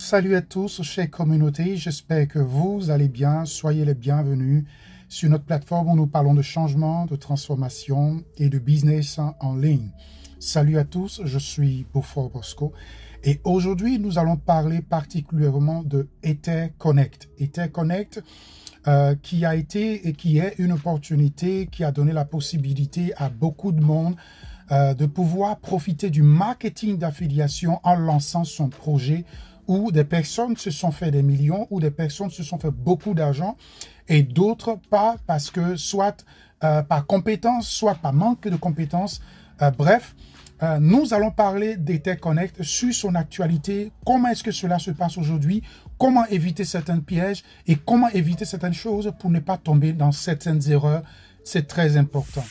Salut à tous, chère communauté, j'espère que vous allez bien, soyez les bienvenus sur notre plateforme où nous parlons de changement, de transformation et de business en ligne. Salut à tous, je suis Beaufort Bosco et aujourd'hui nous allons parler particulièrement de EtherConnect. EtherConnect qui a été et qui est une opportunité qui a donné la possibilité à beaucoup de monde de pouvoir profiter du marketing d'affiliation en lançant son projet où des personnes se sont fait des millions, où des personnes se sont fait beaucoup d'argent et d'autres pas parce que soit par compétence, soit par manque de compétences. Bref, nous allons parler d'EtherConnect sur son actualité, comment est-ce que cela se passe aujourd'hui, comment éviter certains pièges et comment éviter certaines choses pour ne pas tomber dans certaines erreurs. C'est très important.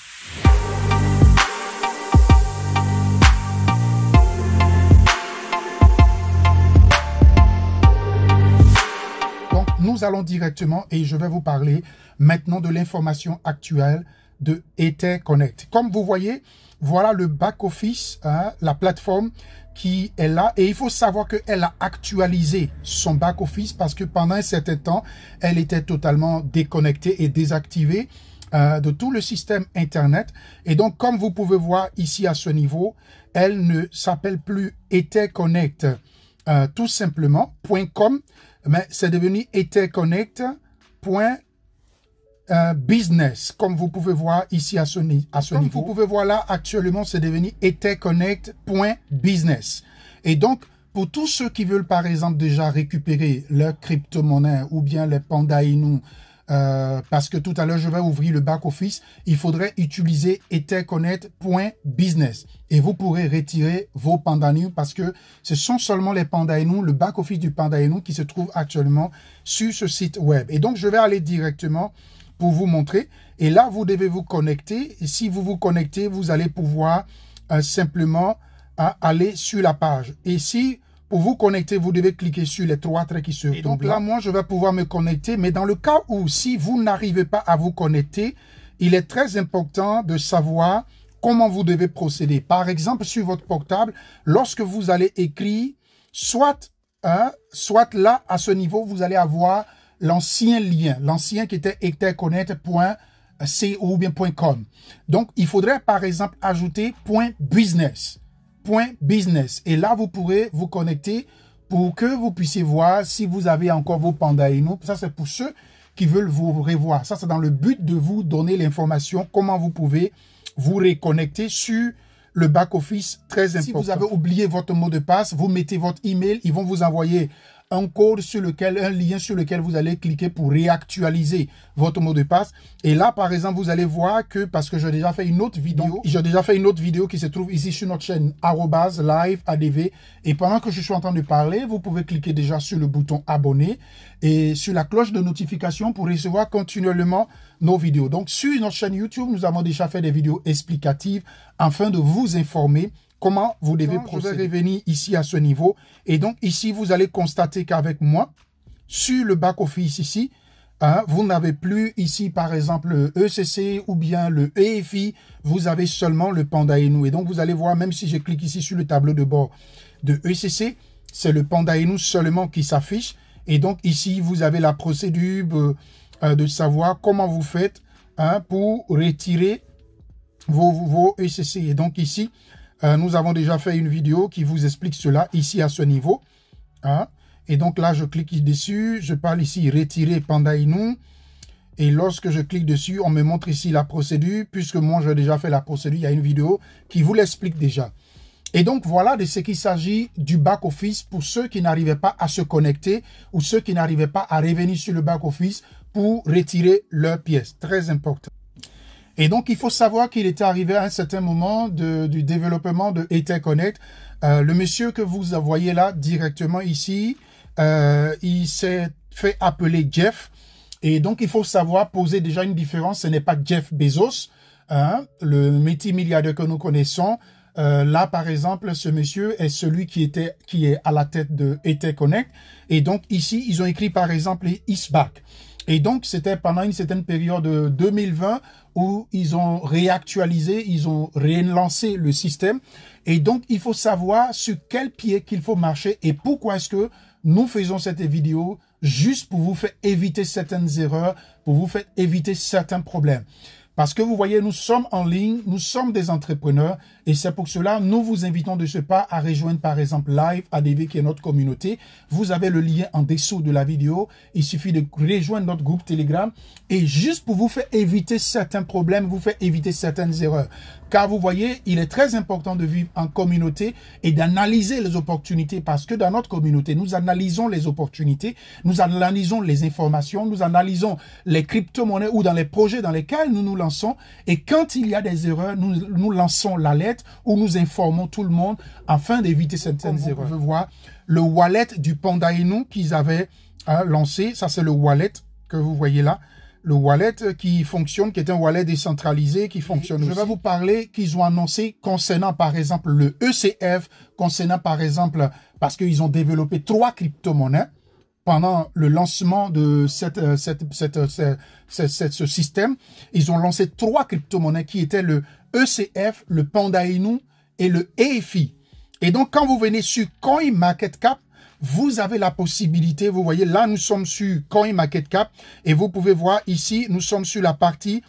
Nous allons directement et je vais vous parler maintenant de l'information actuelle de EtherConnect. Comme vous voyez, voilà le back-office, la plateforme qui est là. Et il faut savoir qu'elle a actualisé son back-office parce que pendant un certain temps, elle était totalement déconnectée et désactivée de tout le système Internet. Et donc, comme vous pouvez voir ici à ce niveau, elle ne s'appelle plus EtherConnect tout simplement .com. Mais c'est devenu EtherConnect.business, comme vous pouvez voir ici à ce niveau. Vous pouvez voir là, actuellement, c'est devenu EtherConnect.business. Et donc, pour tous ceux qui veulent, par exemple, déjà récupérer leur crypto-monnaie ou bien les Panda Inu, parce que tout à l'heure, je vais ouvrir le back-office, il faudrait utiliser EtherConnect.business. Et vous pourrez retirer vos Panda Inu parce que ce sont seulement les Panda Inu, le back-office du Panda Inu qui se trouve actuellement sur ce site web. Et donc, je vais aller directement pour vous montrer. Et là, vous devez vous connecter. Et si vous vous connectez, vous allez pouvoir simplement aller sur la page. Et si pour vous connecter, vous devez cliquer sur les trois traits qui se trouvent. Donc là, moi, je vais pouvoir me connecter. Mais dans le cas où, si vous n'arrivez pas à vous connecter, il est très important de savoir comment vous devez procéder. Par exemple, sur votre portable, lorsque vous allez écrire, soit là, à ce niveau, vous allez avoir l'ancien lien, l'ancien qui était etherconnect.co ou bien .com. Donc, il faudrait, par exemple, ajouter .business. Et là, vous pourrez vous connecter pour que vous puissiez voir si vous avez encore vos Panda Inu. Ça, c'est pour ceux qui veulent vous revoir. Ça, c'est dans le but de vous donner l'information, comment vous pouvez vous reconnecter sur le back-office très important. Si vous avez oublié votre mot de passe, vous mettez votre email, ils vont vous envoyer un code sur lequel, un lien sur lequel vous allez cliquer pour réactualiser votre mot de passe. Et là, par exemple, vous allez voir que, parce que j'ai déjà fait une autre vidéo, qui se trouve ici sur notre chaîne @live_adv. Et pendant que je suis en train de parler, vous pouvez cliquer déjà sur le bouton abonner et sur la cloche de notification pour recevoir continuellement nos vidéos. Donc, sur notre chaîne YouTube, nous avons déjà fait des vidéos explicatives afin de vous informer comment vous devez procéder. Je vais revenir ici à ce niveau. Et donc, ici, vous allez constater qu'avec moi, sur le back-office ici, vous n'avez plus ici, par exemple, le ECC ou bien le EFI. Vous avez seulement le Panda Inu. Et donc, vous allez voir, même si je clique ici sur le tableau de bord de ECC, c'est le Panda Inu seulement qui s'affiche. Et donc, ici, vous avez la procédure de savoir comment vous faites pour retirer vos ECC. Et donc, ici, nous avons déjà fait une vidéo qui vous explique cela ici à ce niveau. Et donc là, je clique dessus. Je parle ici retirer Panda Inu. Et lorsque je clique dessus, on me montre ici la procédure. Puisque moi, j'ai déjà fait la procédure. Il y a une vidéo qui vous l'explique déjà. Et donc, voilà de ce qu'il s'agit du back-office pour ceux qui n'arrivaient pas à se connecter ou ceux qui n'arrivaient pas à revenir sur le back-office pour retirer leurs pièces. Très important. Et donc, il faut savoir qu'il était arrivé à un certain moment du développement de EtherConnect. Le monsieur que vous voyez là directement ici, il s'est fait appeler Jeff. Et donc, il faut savoir poser déjà une différence. Ce n'est pas Jeff Bezos, le multimilliardaire que nous connaissons. Là, par exemple, ce monsieur est celui qui est à la tête de EtherConnect. Et donc, ici, ils ont écrit, par exemple, is back. Et donc, c'était pendant une certaine période de 2020 où ils ont réactualisé, ils ont relancé le système. Et donc, il faut savoir sur quel pied qu'il faut marcher et pourquoi est-ce que nous faisons cette vidéo juste pour vous faire éviter certaines erreurs, pour vous faire éviter certains problèmes. Parce que vous voyez, nous sommes en ligne, nous sommes des entrepreneurs et c'est pour cela nous vous invitons de ce pas à rejoindre par exemple Live ADV qui est notre communauté. Vous avez le lien en dessous de la vidéo. Il suffit de rejoindre notre groupe Telegram et juste pour vous faire éviter certains problèmes, vous faire éviter certaines erreurs. Car vous voyez, il est très important de vivre en communauté et d'analyser les opportunités parce que dans notre communauté, nous analysons les opportunités, nous analysons les informations, nous analysons les crypto-monnaies ou dans les projets dans lesquels nous nous lançons. Et quand il y a des erreurs, nous lançons l'alerte où nous informons tout le monde afin d'éviter certaines erreurs. Vous pouvez voir le wallet du Panda Inu qu'ils avaient lancé. Ça, c'est le wallet que vous voyez là. Le wallet qui fonctionne, qui est un wallet décentralisé, qui fonctionne aussi. Je vais vous parler qu'ils ont annoncé concernant par exemple le ECF, concernant par exemple, parce qu'ils ont développé 3 crypto-monnaies pendant le lancement de ce système. Ils ont lancé 3 crypto-monnaies qui étaient le ECF, le Panda Inu et le EFI. Et donc, quand vous venez sur CoinMarketCap, vous avez la possibilité, vous voyez, là, nous sommes sur CoinMarketCap et vous pouvez voir ici, nous sommes sur la partie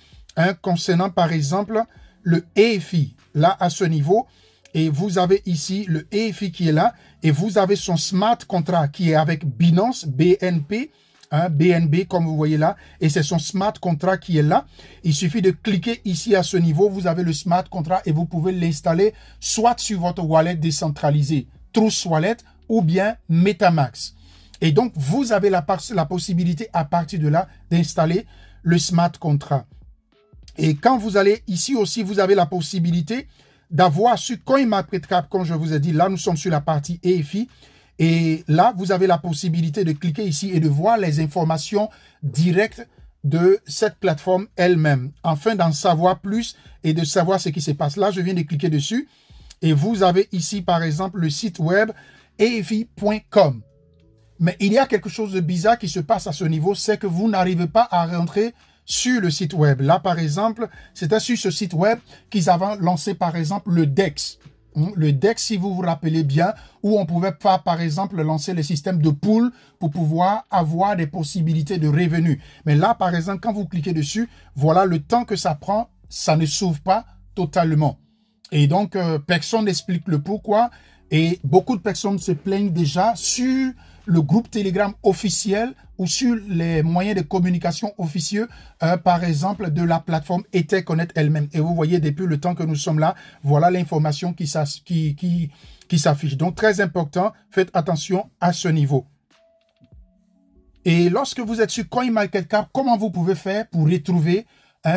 concernant, par exemple, le EFI, là, à ce niveau. Et vous avez ici le EFI qui est là et vous avez son smart contract qui est avec Binance, BNP, BNB, comme vous voyez là, et c'est son smart contract qui est là. Il suffit de cliquer ici à ce niveau, vous avez le smart contract et vous pouvez l'installer soit sur votre wallet décentralisé, Trust Wallet, ou bien MetaMask. Et donc, vous avez la possibilité à partir de là d'installer le smart contract. Et quand vous allez ici aussi, vous avez la possibilité d'avoir sur CoinMarketCap, comme je vous ai dit, là, nous sommes sur la partie EFI. Et là, vous avez la possibilité de cliquer ici et de voir les informations directes de cette plateforme elle-même, afin d'en savoir plus et de savoir ce qui se passe. Là, je viens de cliquer dessus et vous avez ici, par exemple, le site web EFI.com. Mais il y a quelque chose de bizarre qui se passe à ce niveau, c'est que vous n'arrivez pas à rentrer sur le site web. Là, par exemple, c'était sur ce site web qu'ils avaient lancé, par exemple, le DEX. Le DEX, si vous vous rappelez bien, où on pouvait pas, par exemple, lancer le système de pool pour pouvoir avoir des possibilités de revenus. Mais là, par exemple, quand vous cliquez dessus, voilà le temps que ça prend, ça ne s'ouvre pas totalement. Et donc, personne n'explique le pourquoi. Et beaucoup de personnes se plaignent déjà sur le groupe Telegram officiel ou sur les moyens de communication officieux, par exemple, de la plateforme Etherconnect elle-même. Et vous voyez, depuis le temps que nous sommes là, voilà l'information qui s'affiche. Donc, très important, faites attention à ce niveau. Et lorsque vous êtes sur CoinMarketCap, comment vous pouvez faire pour retrouver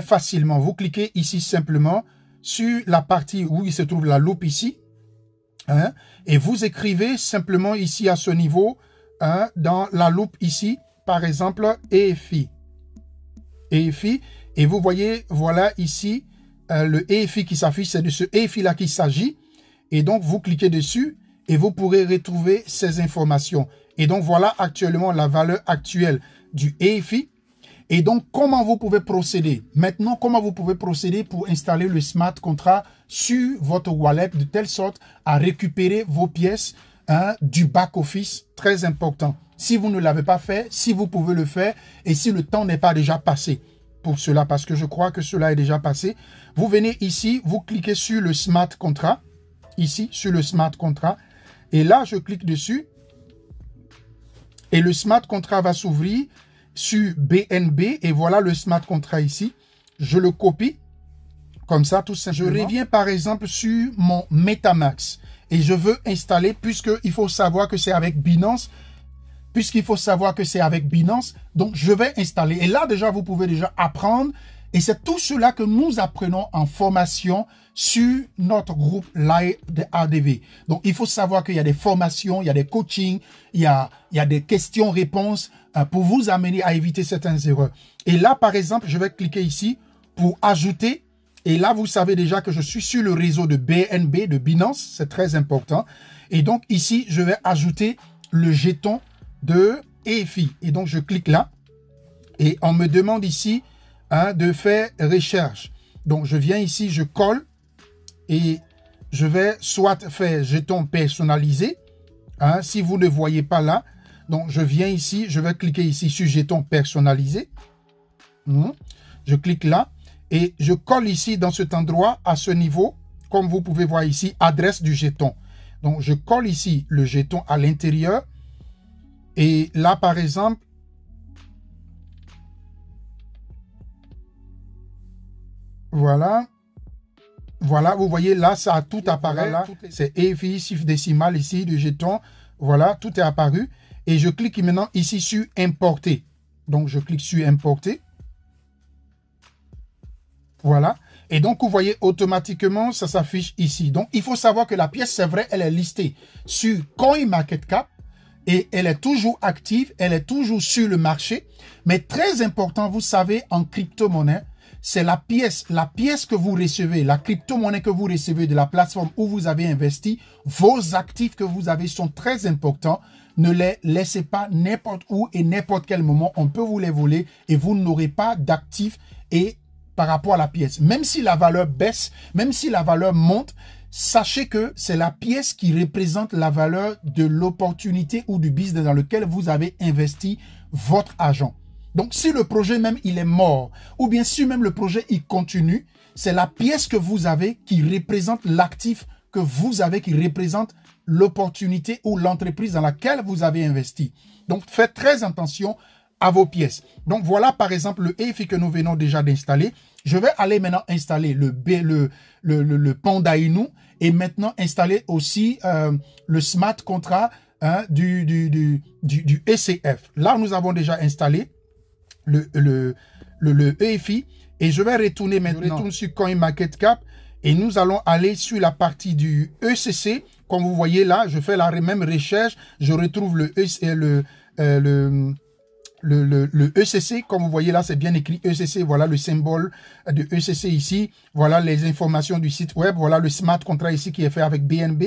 facilement? Vous cliquez ici simplement sur la partie où il se trouve la loupe ici. Et vous écrivez simplement ici à ce niveau, dans la loupe ici, par exemple, EFI. EFI. Et vous voyez, voilà ici, le EFI qui s'affiche, c'est de ce EFI-là qu'il s'agit. Et donc, vous cliquez dessus et vous pourrez retrouver ces informations. Et donc, voilà actuellement la valeur actuelle du EFI. Et donc, comment vous pouvez procéder? Maintenant, comment vous pouvez procéder pour installer le smart contract sur votre wallet de telle sorte à récupérer vos pièces du back-office? Très important. Si vous ne l'avez pas fait, si vous pouvez le faire et si le temps n'est pas déjà passé pour cela, parce que je crois que cela est déjà passé, vous venez ici, vous cliquez sur le smart contract, ici, sur le smart contract, et là, je clique dessus et le smart contract va s'ouvrir sur BNB et voilà le smart contract ici. Je le copie comme ça tout simplement. Je reviens par exemple sur mon MetaMask et je veux installer, puisqu'il faut savoir que c'est avec Binance, donc je vais installer. Et là déjà, vous pouvez déjà apprendre et c'est tout cela que nous apprenons en formation sur notre groupe Live de ADV. Donc, il faut savoir qu'il y a des formations, il y a des coachings, il y a des questions-réponses pour vous amener à éviter certaines erreurs. Et là, par exemple, je vais cliquer ici pour ajouter. Et là, vous savez déjà que je suis sur le réseau de BNB, de Binance. C'est très important. Et donc, ici, je vais ajouter le jeton de EFI. Et donc, je clique là. Et on me demande ici de faire recherche. Donc, je viens ici, je colle et je vais soit faire jeton personnalisé. Si vous ne voyez pas là, donc je viens ici, je vais cliquer ici sur jeton personnalisé. Je clique là et je colle ici dans cet endroit à ce niveau, comme vous pouvez voir ici, adresse du jeton. Donc, je colle ici le jeton à l'intérieur. Et là, par exemple, voilà. Voilà, vous voyez là, ça a tout apparaît là. C'est EFI, chiffre décimal ici, du jeton. Voilà, tout est apparu. Et je clique maintenant ici sur importer. Donc, je clique sur importer. Voilà. Et donc, vous voyez automatiquement, ça s'affiche ici. Donc, il faut savoir que la pièce, c'est vrai, elle est listée sur CoinMarketCap. Et elle est toujours active, elle est toujours sur le marché. Mais très important, vous savez, en crypto-monnaie, c'est la pièce que vous recevez, la crypto-monnaie que vous recevez de la plateforme où vous avez investi. Vos actifs que vous avez sont très importants. Ne les laissez pas n'importe où et n'importe quel moment. On peut vous les voler et vous n'aurez pas d'actifs et par rapport à la pièce. Même si la valeur baisse, même si la valeur monte, sachez que c'est la pièce qui représente la valeur de l'opportunité ou du business dans lequel vous avez investi votre argent. Donc, si le projet même, il est mort, ou bien si même le projet, il continue, c'est la pièce que vous avez qui représente l'actif que vous avez, qui représente l'opportunité ou l'entreprise dans laquelle vous avez investi. Donc, faites très attention à vos pièces. Donc, voilà, par exemple, le EFI que nous venons déjà d'installer. Je vais aller maintenant installer le Panda Inu et maintenant installer aussi le smart contract du ECF. Là, nous avons déjà installé le EFI et je vais retourner maintenant. Je retourne sur CoinMarketCap et nous allons aller sur la partie du ECC. Comme vous voyez là, je fais la même recherche. Je retrouve le ECC, comme vous voyez là, c'est bien écrit ECC. Voilà le symbole de ECC ici. Voilà les informations du site web. Voilà le smart contract ici qui est fait avec BNB.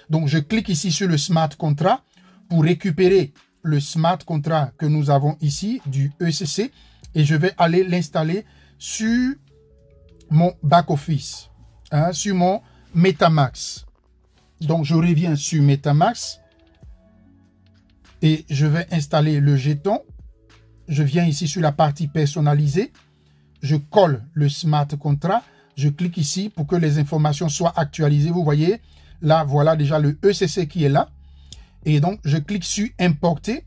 Donc, je clique ici sur le smart contract pour récupérer le smart contract que nous avons ici du ECC et je vais aller l'installer sur mon back-office, sur mon MetaMask. Donc, je reviens sur MetaMask et je vais installer le jeton. Je viens ici sur la partie personnalisée. Je colle le smart contract. Je clique ici pour que les informations soient actualisées. Vous voyez, là, voilà déjà le ECC qui est là. Et donc, je clique sur importer.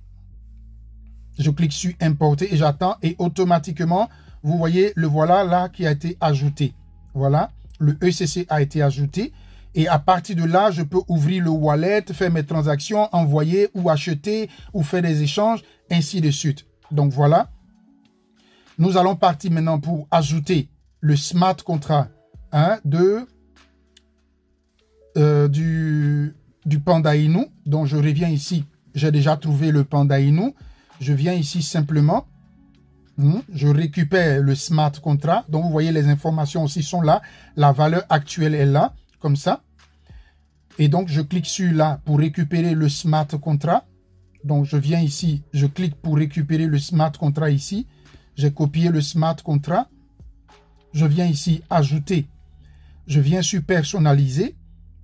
Je clique sur importer et j'attends. Et automatiquement, vous voyez, le voilà là qui a été ajouté. Voilà, le ECC a été ajouté. Et à partir de là, je peux ouvrir le wallet, faire mes transactions, envoyer ou acheter ou faire des échanges, ainsi de suite. Donc voilà. Nous allons partir maintenant pour ajouter le smart contract du Panda Inu. Donc je reviens ici. J'ai déjà trouvé le Panda Inu. Je viens ici simplement. Je récupère le smart contract. Donc vous voyez, les informations aussi sont là. La valeur actuelle est là, comme ça. Et donc je clique sur là pour récupérer le smart contract. Donc je viens ici, je clique pour récupérer le smart contract ici. J'ai copié le smart contract. Je viens ici ajouter. Je viens sur personnaliser.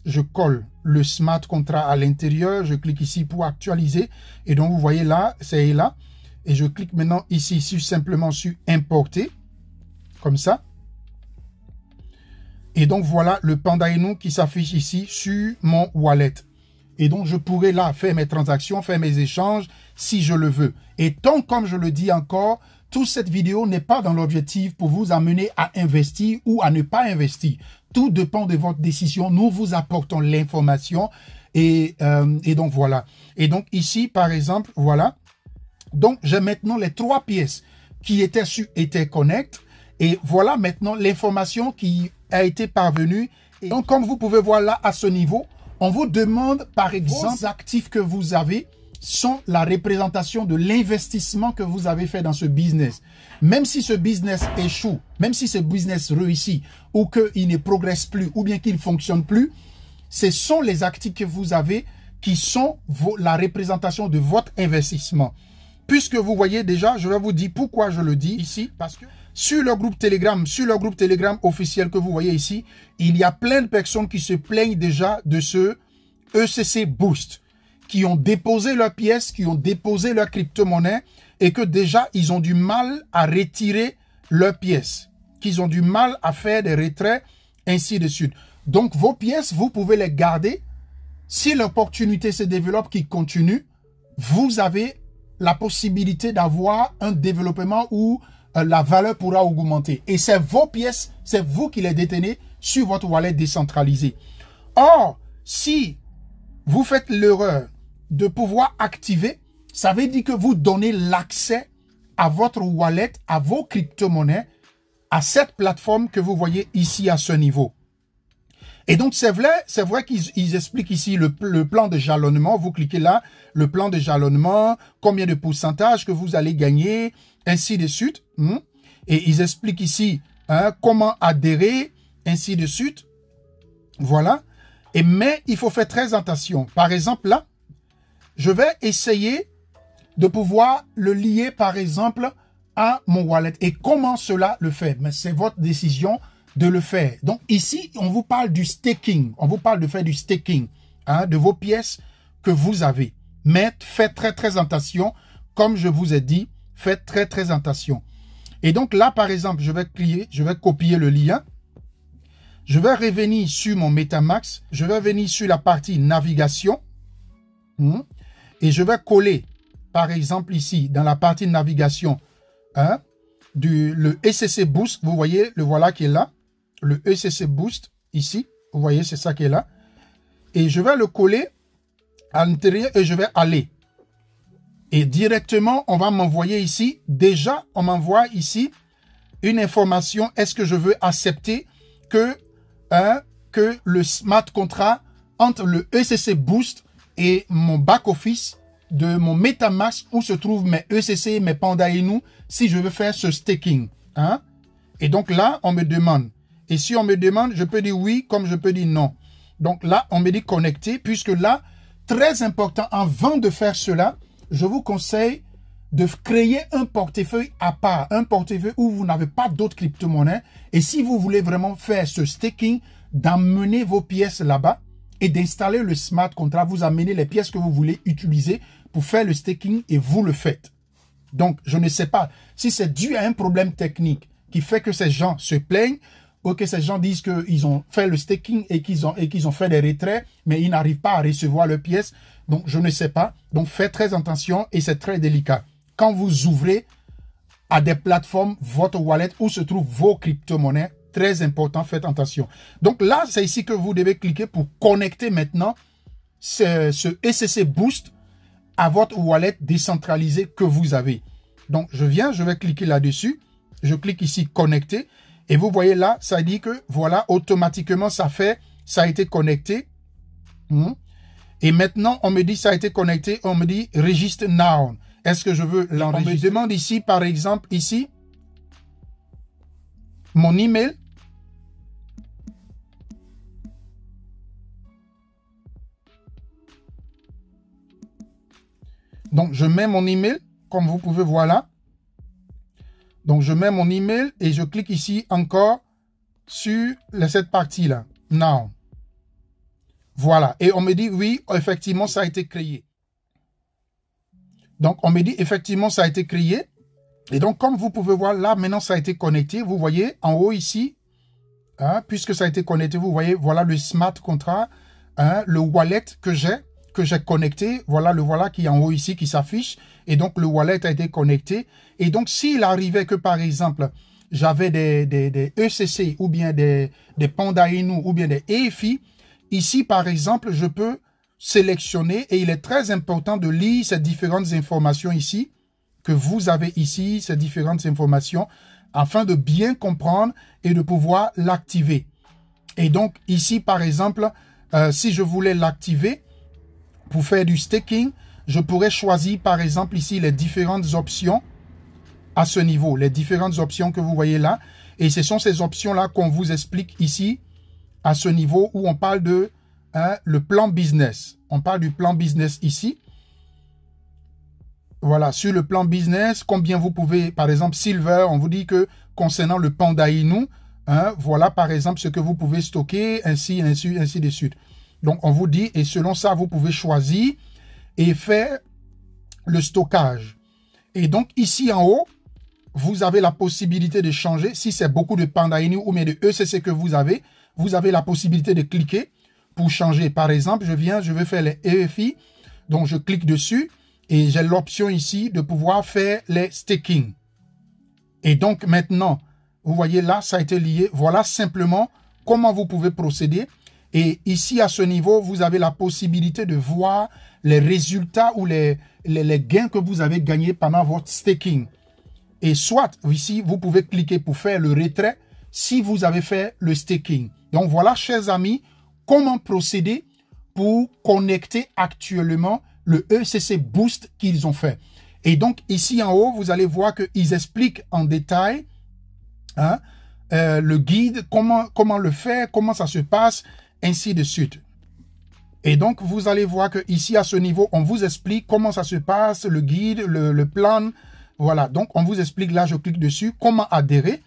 Je colle le smart contract à l'intérieur. Je clique ici pour actualiser. Et donc vous voyez là, c'est là. Et je clique maintenant ici simplement sur importer. Comme ça. Et donc voilà le Panda Inu qui s'affiche ici sur mon wallet. Et donc je pourrais là faire mes transactions, faire mes échanges si je le veux. Et tant comme je le dis encore, toute cette vidéo n'est pas dans l'objectif pour vous amener à investir ou à ne pas investir. Tout dépend de votre décision. Nous vous apportons l'information et donc voilà. Et donc ici par exemple, voilà. Donc j'ai maintenant les 3 pièces qui étaient sur Etherconnect. Et voilà maintenant l'information qui a été parvenue. Et donc, comme vous pouvez voir là, à ce niveau, on vous demande, par exemple, les actifs que vous avez sont la représentation de l'investissement que vous avez fait dans ce business. Même si ce business échoue, même si ce business réussit, ou qu'il ne progresse plus, ou bien qu'il ne fonctionne plus, ce sont les actifs que vous avez qui sont la représentation de votre investissement. puisque vous voyez déjà, je vais vous dire pourquoi je le dis ici, parce que sur le groupe Telegram officiel que vous voyez ici, il y a plein de personnes qui se plaignent déjà de ce ECC Boost, qui ont déposé leurs pièces, qui ont déposé leur crypto-monnaie et que déjà, ils ont du mal à retirer leurs pièces, qu'ils ont du mal à faire des retraits, ainsi de suite. Donc, vos pièces, vous pouvez les garder. Si l'opportunité se développe, qui continue, vous avez la possibilité d'avoir un développement où la valeur pourra augmenter. Et c'est vos pièces, c'est vous qui les détenez sur votre wallet décentralisé. Or, si vous faites l'erreur de pouvoir activer, ça veut dire que vous donnez l'accès à votre wallet, à vos crypto-monnaies, à cette plateforme que vous voyez ici à ce niveau. Et donc, c'est vrai qu'ils expliquent ici le plan de jalonnement. Vous cliquez là, le plan de jalonnement, combien de pourcentage que vous allez gagner, ainsi de suite. Et ils expliquent ici comment adhérer, ainsi de suite. Voilà. Mais il faut faire très attention. Par exemple, là, je vais essayer de pouvoir le lier, par exemple, à mon wallet. Et comment cela le fait? Mais c'est votre décision de le faire. Donc ici, on vous parle du staking. On vous parle de faire du staking de vos pièces que vous avez. Mais faites très attention. Comme je vous ai dit, faites très attention. Et donc là, par exemple, je vais copier le lien. Je vais revenir sur mon MetaMask. Je vais venir sur la partie navigation. Et je vais coller, par exemple ici, dans la partie navigation, le ECC Boost. Vous voyez, le voilà qui est là. Le ECC Boost, ici. Vous voyez, c'est ça qui est là. Et je vais le coller à l'intérieur et je vais aller. Et directement, on va m'envoyer ici. Déjà, on m'envoie ici une information. Est-ce que je veux accepter que le smart contract entre le ECC Boost et mon back-office de mon MetaMask où se trouvent mes ECC, mes Panda Inu, si je veux faire ce staking. Et donc là, on me demande. Et si on me demande, je peux dire oui, comme je peux dire non. Donc là, on me dit connecter, puisque là, très important, avant de faire cela, je vous conseille de créer un portefeuille à part, un portefeuille où vous n'avez pas d'autres crypto-monnaies. Et si vous voulez vraiment faire ce staking, d'emmener vos pièces là-bas et d'installer le smart contract, vous amenez les pièces que vous voulez utiliser pour faire le staking et vous le faites. Donc, je ne sais pas si c'est dû à un problème technique qui fait que ces gens se plaignent ou que ces gens disent qu'ils ont fait le staking et qu'ils ont fait des retraits, mais ils n'arrivent pas à recevoir leurs pièces. Donc, je ne sais pas. Donc, faites très attention et c'est très délicat. Quand vous ouvrez à des plateformes, votre wallet où se trouvent vos crypto-monnaies, très important, faites attention. Donc là, c'est ici que vous devez cliquer pour connecter maintenant ce ECC Boost à votre wallet décentralisé que vous avez. Donc, je vais cliquer là-dessus. Je clique ici, connecter. Et vous voyez là, ça dit que voilà, automatiquement, ça a été connecté. Et maintenant, on me dit, ça a été connecté. On me dit, register now. Est-ce que je veux l'enregistrer? On me demande ici, par exemple, ici, mon email. Donc, je mets mon email, comme vous pouvez voir là. Donc, je mets mon email et je clique ici encore sur cette partie-là. Now. Voilà. Et on me dit, oui, effectivement, ça a été créé. Donc, on me dit, effectivement, ça a été créé. Et donc, comme vous pouvez voir là, maintenant, ça a été connecté. Vous voyez en haut ici, puisque ça a été connecté, vous voyez, voilà le smart contract, le wallet que j'ai connecté. Voilà le voilà qui est en haut ici, qui s'affiche. Et donc, le wallet a été connecté. Et donc, s'il arrivait que, par exemple, j'avais des ECC ou bien des Panda Inu ou bien des EFI, ici, par exemple, je peux sélectionner et il est très important de lire ces différentes informations ici que vous avez ici, ces différentes informations, afin de bien comprendre et de pouvoir l'activer. Et donc, ici, par exemple, si je voulais l'activer pour faire du staking, je pourrais choisir, par exemple, ici, les différentes options à ce niveau, les différentes options que vous voyez là. Et ce sont ces options-là qu'on vous explique ici, à ce niveau où on parle de le plan business. On parle du plan business ici. Voilà, sur le plan business, combien vous pouvez, par exemple, Silver, on vous dit que concernant le Panda Inu, hein, voilà par exemple ce que vous pouvez stocker, ainsi de suite. Donc, on vous dit, et selon ça, vous pouvez choisir et faire le stockage. Et donc, ici en haut, vous avez la possibilité de changer. Si c'est beaucoup de Panda Inu ou bien de ECC que vous avez la possibilité de cliquer pour changer. Par exemple, je vais faire les EFI, donc je clique dessus. Et j'ai l'option ici de pouvoir faire les staking. Et donc maintenant, vous voyez là, ça a été lié. Voilà simplement comment vous pouvez procéder. Et ici, à ce niveau, vous avez la possibilité de voir les résultats ou les gains que vous avez gagnés pendant votre staking. Et soit, ici, vous pouvez cliquer pour faire le retrait si vous avez fait le staking. Donc voilà, chers amis, comment procéder pour connecter actuellement le ECC Boost qu'ils ont fait. Et donc, ici en haut, vous allez voir qu'ils expliquent en détail hein, le guide, comment le faire, comment ça se passe, ainsi de suite. Et donc, vous allez voir que ici à ce niveau, on vous explique comment ça se passe, le guide, le plan. Voilà, donc on vous explique, là, je clique dessus, comment adhérer.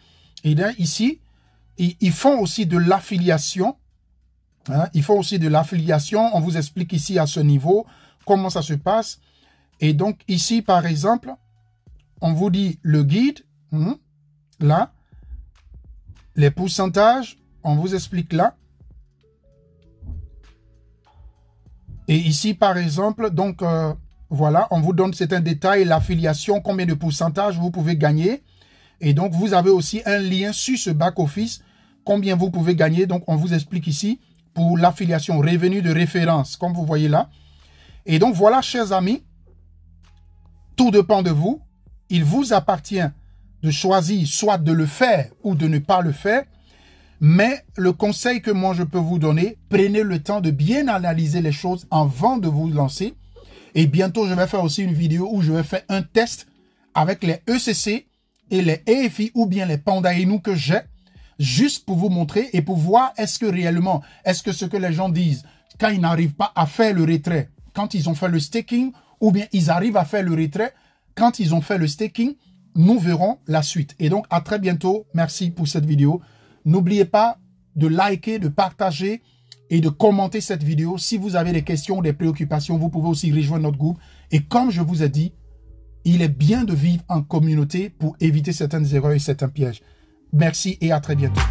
Et bien ici, ils font aussi de l'affiliation. Hein, ils font aussi de l'affiliation. On vous explique ici à ce niveau comment ça se passe. Et donc ici, par exemple, on vous dit le guide, là, les pourcentages, on vous explique là. Et ici, par exemple, donc, voilà, on vous donne certains détails, l'affiliation, combien de pourcentage vous pouvez gagner. Et donc, vous avez aussi un lien sur ce back-office, combien vous pouvez gagner. Donc, on vous explique ici pour l'affiliation, revenu de référence, comme vous voyez là. Et donc, voilà, chers amis, tout dépend de vous. Il vous appartient de choisir soit de le faire ou de ne pas le faire. Mais le conseil que moi, je peux vous donner, prenez le temps de bien analyser les choses avant de vous lancer. Et bientôt, je vais faire aussi une vidéo où je vais faire un test avec les ECC et les EFI ou bien les Panda Inu que j'ai, juste pour vous montrer et pour voir est-ce que réellement, est-ce que ce que les gens disent, quand ils n'arrivent pas à faire le retrait, quand ils ont fait le staking, ou bien ils arrivent à faire le retrait, quand ils ont fait le staking, nous verrons la suite. Et donc, à très bientôt. Merci pour cette vidéo. N'oubliez pas de liker, de partager et de commenter cette vidéo. Si vous avez des questions ou des préoccupations, vous pouvez aussi rejoindre notre groupe. Et comme je vous ai dit, il est bien de vivre en communauté pour éviter certaines erreurs et certains pièges. Merci et à très bientôt.